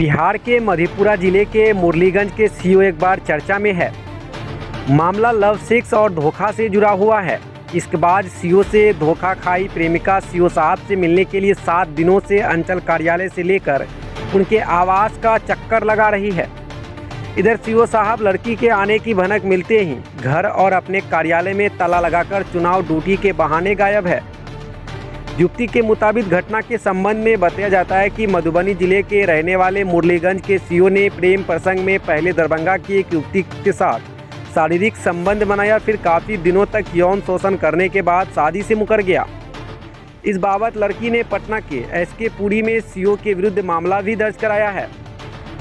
बिहार के मधेपुरा जिले के मुरलीगंज के सीओ एक बार चर्चा में है। मामला लव सेक्स और धोखा से जुड़ा हुआ है। इसके बाद सीओ से धोखा खाई प्रेमिका सीओ साहब से मिलने के लिए 7 दिनों से अंचल कार्यालय से लेकर उनके आवास का चक्कर लगा रही है। इधर सीओ साहब लड़की के आने की भनक मिलते ही घर और अपने कार्यालय में ताला लगाकर चुनाव ड्यूटी के बहाने गायब है। युवती के मुताबिक घटना के संबंध में बताया जाता है कि मधुबनी जिले के रहने वाले मुरलीगंज के सीओ ने प्रेम प्रसंग में पहले दरभंगा की एक युवती के साथ शारीरिक संबंध बनाया, फिर काफ़ी दिनों तक यौन शोषण करने के बाद शादी से मुकर गया। इस बाबत लड़की ने पटना के एसके पुरी में सीओ के विरुद्ध मामला भी दर्ज कराया है,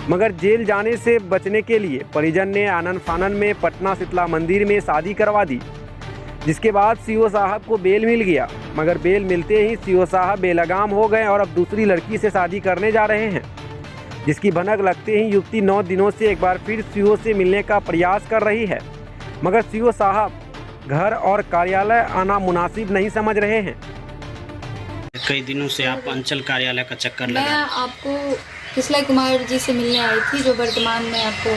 मगर जेल जाने से बचने के लिए परिजन ने आनन फानन में पटना शीतला मंदिर में शादी करवा दी, जिसके बाद सीओ साहब को बेल मिल गया। मगर बेल मिलते ही सीओ साहब बेलगाम हो गए और अब दूसरी लड़की से शादी करने जा रहे हैं, जिसकी भनक लगते ही युवती 9 दिनों से एक बार फिर सीओ से मिलने का प्रयास कर रही है, मगर सीओ साहब घर और कार्यालय आना मुनासिब नहीं समझ रहे हैं। कई दिनों से आप अंचल कार्यालय का चक्कर लगा। मैं आपको किसला कुमार जी से मिलने आई थी, जो वर्तमान में आपको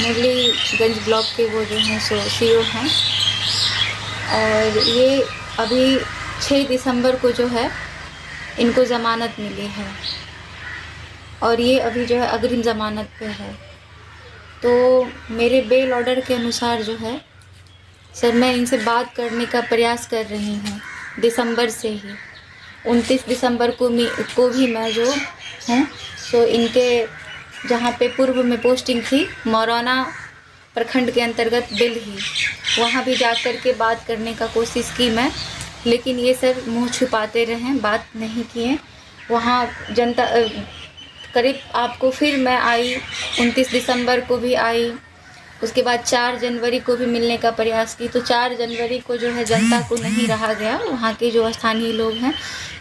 मुरलीगंज ब्लॉक के वो जो हैं सो सीओ हैं, और ये अभी 6 दिसंबर को जो है इनको ज़मानत मिली है और ये अभी जो है अग्रिम ज़मानत पे है। तो मेरे बेल ऑर्डर के अनुसार जो है सर, मैं इनसे बात करने का प्रयास कर रही हूँ दिसंबर से ही। 29 दिसंबर को भी मैं जो हूँ तो इनके जहाँ पे पूर्व में पोस्टिंग थी मौराना प्रखंड के अंतर्गत बिल्ही, वहाँ भी जा कर के बात करने का कोशिश की मैं, लेकिन ये सर मुंह छुपाते रहें, बात नहीं किए। वहाँ जनता करीब आपको फिर मैं आई, 29 दिसंबर को भी आई, उसके बाद 4 जनवरी को भी मिलने का प्रयास की। तो 4 जनवरी को जो है जनता को नहीं रहा गया, वहाँ के जो स्थानीय लोग हैं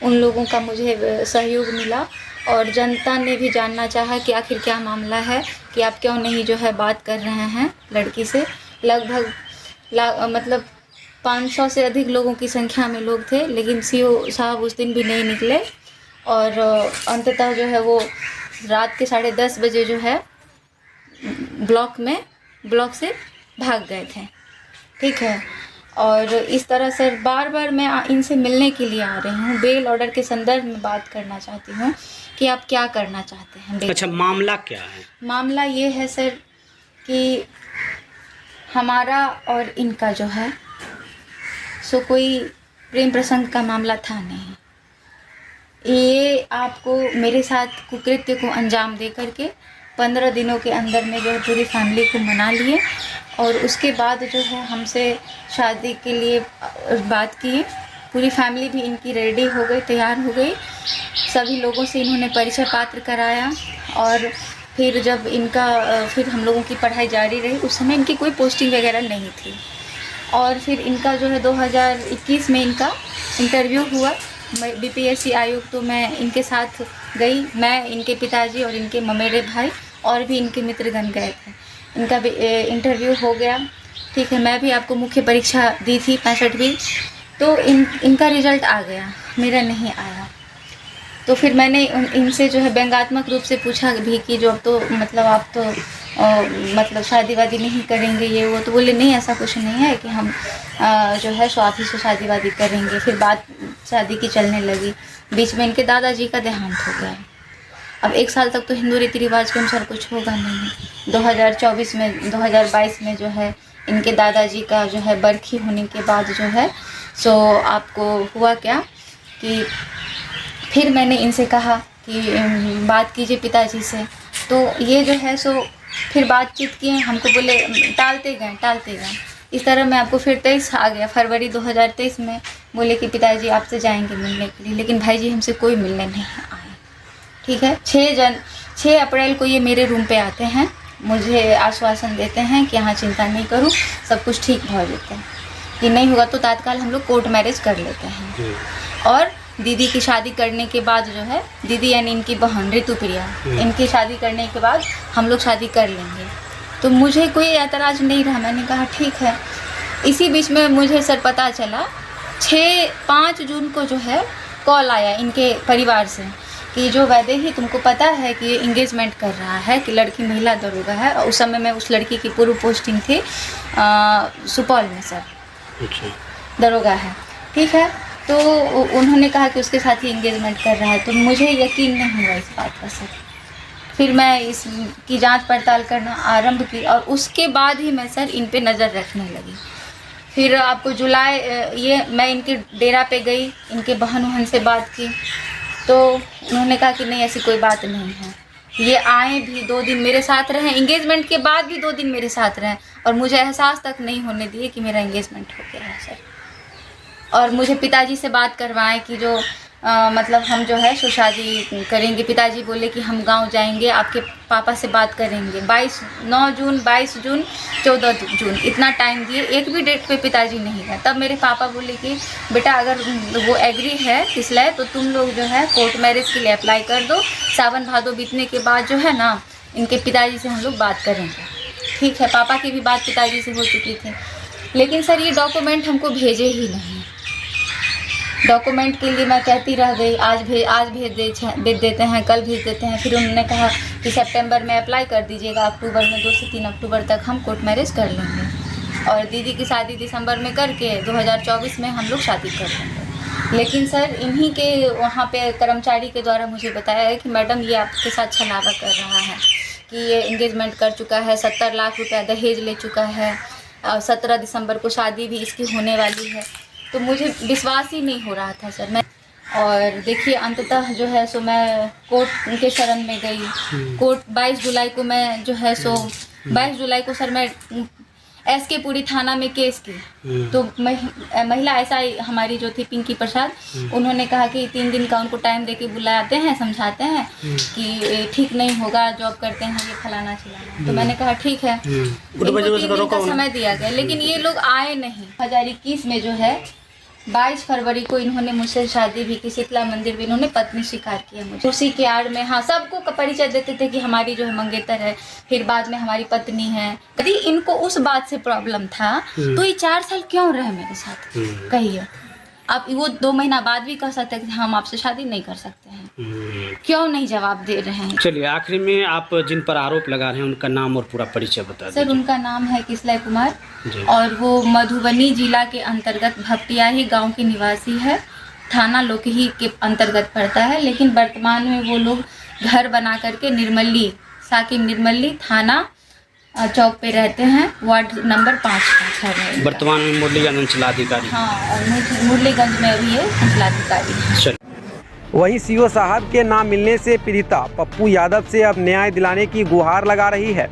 उन लोगों का मुझे सहयोग मिला और जनता ने भी जानना चाहा कि आखिर क्या मामला है, कि आप क्यों नहीं जो है बात कर रहे हैं लड़की से। लगभग मतलब 500 से अधिक लोगों की संख्या में लोग थे, लेकिन सीओ साहब उस दिन भी नहीं निकले और अंततः जो है वो रात के 10:30 बजे जो है ब्लॉक से भाग गए थे। ठीक है, और इस तरह से बार बार मैं इनसे मिलने के लिए आ रही हूँ। बेल ऑर्डर के संदर्भ में बात करना चाहती हूँ कि आप क्या करना चाहते हैं। अच्छा, मामला क्या है? मामला ये है सर कि हमारा और इनका जो है सो कोई प्रेम प्रसंग का मामला था नहीं। ये आपको मेरे साथ कुकृत्य को अंजाम दे करके 15 दिनों के अंदर में जो है पूरी फैमिली को मना लिए और उसके बाद जो है हमसे शादी के लिए बात की। पूरी फैमिली भी इनकी रेडी हो गई, तैयार हो गई। सभी लोगों से इन्होंने परिचय पात्र कराया और फिर जब फिर हम लोगों की पढ़ाई जारी रही, उस समय इनकी कोई पोस्टिंग वगैरह नहीं थी। और फिर इनका जो है 2021 में इनका इंटरव्यू हुआ बीपीएससी आयोग, तो मैं इनके साथ गई। मैं, इनके पिताजी और इनके ममेरे भाई और भी इनके मित्रगण गए थे। इनका भी इंटरव्यू हो गया। ठीक है, मैं भी आपको मुख्य परीक्षा दी थी 65वीं, तो इनका रिज़ल्ट आ गया, मेरा नहीं आया। तो फिर मैंने इनसे जो है व्यंग्यात्मक रूप से पूछा भी कि जो अब तो मतलब आप तो मतलब शादी वादी नहीं करेंगे ये वो। तो बोले नहीं, ऐसा कुछ नहीं है कि हम जो है सो आप ही से शादी वादी करेंगे। फिर बात शादी की चलने लगी। बीच में इनके दादाजी का देहांत हो गया। अब 1 साल तक तो हिंदू रीति रिवाज के अनुसार कुछ होगा नहीं। 2022 में जो है इनके दादाजी का जो है बरखी होने के बाद जो है सो आपको हुआ क्या कि फिर मैंने इनसे कहा कि बात कीजिए पिताजी से। तो ये जो है सो फिर बातचीत किए, हमको बोले टालते गए। इस तरह मैं आपको फिर 23 आ गया फरवरी 2023 में, बोले कि पिताजी आपसे जाएंगे मिलने के लिए, लेकिन भाई जी हमसे कोई मिलने नहीं आया। ठीक है, 6 अप्रैल को ये मेरे रूम पे आते हैं, मुझे आश्वासन देते हैं कि हाँ चिंता नहीं करूँ, सब कुछ ठीक हो जाता है, कि नहीं होगा तो तत्काल हम लोग कोर्ट मैरिज कर लेते हैं। और दीदी की शादी करने के बाद जो है, दीदी यानी इनकी बहन ऋतुप्रिया, इनकी शादी करने के बाद हम लोग शादी कर लेंगे। तो मुझे कोई ऐतराज़ नहीं रहा, मैंने कहा ठीक है। इसी बीच में मुझे सर पता चला 5 जून को जो है कॉल आया इनके परिवार से कि जो वैदेही तुमको पता है कि ये इंगेजमेंट कर रहा है, कि लड़की महिला दरोगा है, और उस समय में उस लड़की की पूर्व पोस्टिंग थी सुपौल में सर, अच्छा। दरोगा है, ठीक है। तो उन्होंने कहा कि उसके साथ ही इंगेजमेंट कर रहा है, तो मुझे यकीन नहीं हुआ इस बात का सर। फिर मैं इसकी जांच पड़ताल करना आरंभ की, और उसके बाद ही मैं सर इन पे नज़र रखने लगी। फिर आपको जुलाई ये मैं इनके डेरा पे गई, इनके बहन वहन से बात की, तो उन्होंने कहा कि नहीं ऐसी कोई बात नहीं है। ये आए भी 2 दिन मेरे साथ रहे, इंगेजमेंट के बाद भी 2 दिन मेरे साथ रहे, और मुझे एहसास तक नहीं होने दिए कि मेरा इंगेजमेंट हो गया है सर। और मुझे पिताजी से बात करवाएं कि जो मतलब हम जो है सो शादी करेंगे। पिताजी बोले कि हम गांव जाएंगे, आपके पापा से बात करेंगे। 9 जून, 22 जून, 14 जून इतना टाइम दिए, एक भी डेट पे पिताजी नहीं गए। तब मेरे पापा बोले कि बेटा अगर वो एग्री है इसलिए तो तुम लोग जो है कोर्ट मैरिज के लिए अप्लाई कर दो, सावन भादो बीतने के बाद जो है ना इनके पिताजी से हम लोग बात करेंगे। ठीक है, पापा की भी बात पिताजी से हो चुकी थी, लेकिन सर ये डॉक्यूमेंट हमको भेजे ही नहीं। डॉक्यूमेंट के लिए मैं कहती रह गई, आज भेज देते हैं, कल भेज देते हैं। फिर उन्होंने कहा कि सितंबर में अप्लाई कर दीजिएगा, अक्टूबर में 2 से 3 अक्टूबर तक हम कोर्ट मैरिज कर लेंगे, और दीदी की शादी दिसंबर में करके 2024 में हम लोग शादी कर लेंगे। लेकिन सर इन्हीं के वहाँ पे कर्मचारी के द्वारा मुझे बताया है कि मैडम ये आपके साथ छलावा कर रहा है, कि ये इंगेजमेंट कर चुका है, 70 लाख रुपया दहेज ले चुका है, और 17 दिसंबर को शादी भी इसकी होने वाली है। तो मुझे विश्वास ही नहीं हो रहा था सर। मैं और देखिए अंततः जो है सो मैं कोर्ट के शरण में गई। कोर्ट 22 जुलाई को मैं जो है सो 22 जुलाई को सर मैं SK पुरी थाना में केस की। तो महिला SI हमारी जो थी पिंकी प्रसाद, उन्होंने कहा कि 3 दिन का उनको टाइम देके बुलाते हैं, समझाते हैं कि ठीक नहीं होगा, जॉब करते हैं ये फलाना चिलाना। तो मैंने कहा ठीक है, इनको 3 दिन का समय दिया गया, लेकिन ये लोग आए नहीं। 2021 में जो है 22 फरवरी को इन्होंने मुझसे शादी भी की, शीतला मंदिर भी इन्होंने पत्नी स्वीकार किया मुझे। उसी के आड़ में हाँ सबको परिचय देते थे कि हमारी जो है मंगेतर है, फिर बाद में हमारी पत्नी है। यदि इनको उस बात से प्रॉब्लम था तो ये 4 साल क्यों रहे मेरे साथ, कहिए आप। वो 2 महीना बाद भी कह सकते हैं कि हम आपसे शादी नहीं कर सकते हैं, क्यों नहीं जवाब दे रहे हैं। चलिए आखिरी में आप जिन पर आरोप लगा रहे हैं उनका नाम और पूरा परिचय बता दीजिए। सर उनका नाम है किसलय कुमार, और वो मधुबनी जिला के अंतर्गत भपटियाही गांव के निवासी है, थाना लोकही के अंतर्गत पड़ता है। लेकिन वर्तमान में वो लोग घर बना करके निर्मली, साकिब निर्मली थाना चौक पे रहते हैं, वार्ड नंबर 5 का है। वर्तमान में मुरलीगंज अंचलाधिकारी। हाँ, और मुरलीगंज में अभी ये अंचलाधिकारी है। वहीं CO साहब के नाम मिलने से पीड़िता पप्पू यादव से अब न्याय दिलाने की गुहार लगा रही है।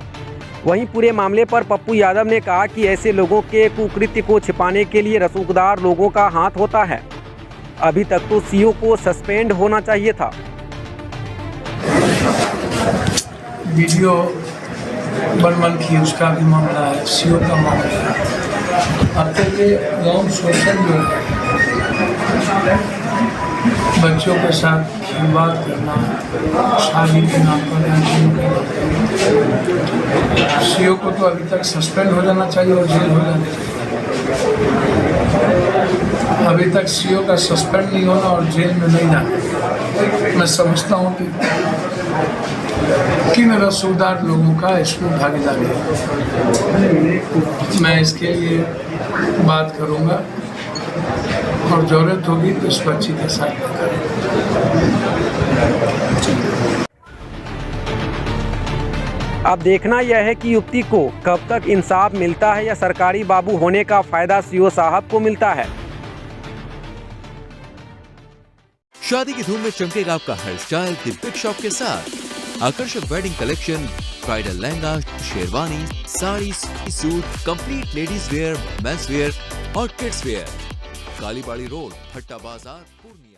वहीं पूरे मामले पर पप्पू यादव ने कहा कि ऐसे लोगों के कुकृत्य को छिपाने के लिए रसूखदार लोगों का हाथ होता है। अभी तक तो CO को सस्पेंड होना चाहिए था। वीडियो बनवन की उसका भी मामला है, CO का मामला है। अब तक ये गाँव शोषण जो है, बच्चों के साथ खिलवाड़ करना, शादी के नाम पर CO को तो अभी तक सस्पेंड हो जाना चाहिए और जेल हो जाना चाहिए। अभी तक CO का सस्पेंड नहीं होना और जेल में नहीं जाना। मैं समझता हूँ कि किन रसूखदार लोगों का इसमें भागीदारी है। मैं इसके लिए बात करूँगा और जरूरत होगी तो इस बच्ची के साथ अब देखना यह है कि युवती को कब तक इंसाफ मिलता है या सरकारी बाबू होने का फायदा CO साहब को मिलता है। शादी की धूम में चमकेगा आपका hair style the Big Shop के साथ। आकर्षक wedding collection, bridal lehenga, sherwani, sari, suit, complete ladies wear, men's wear और kids wear. Kalibari road, Bhatta Bazar, Purnia.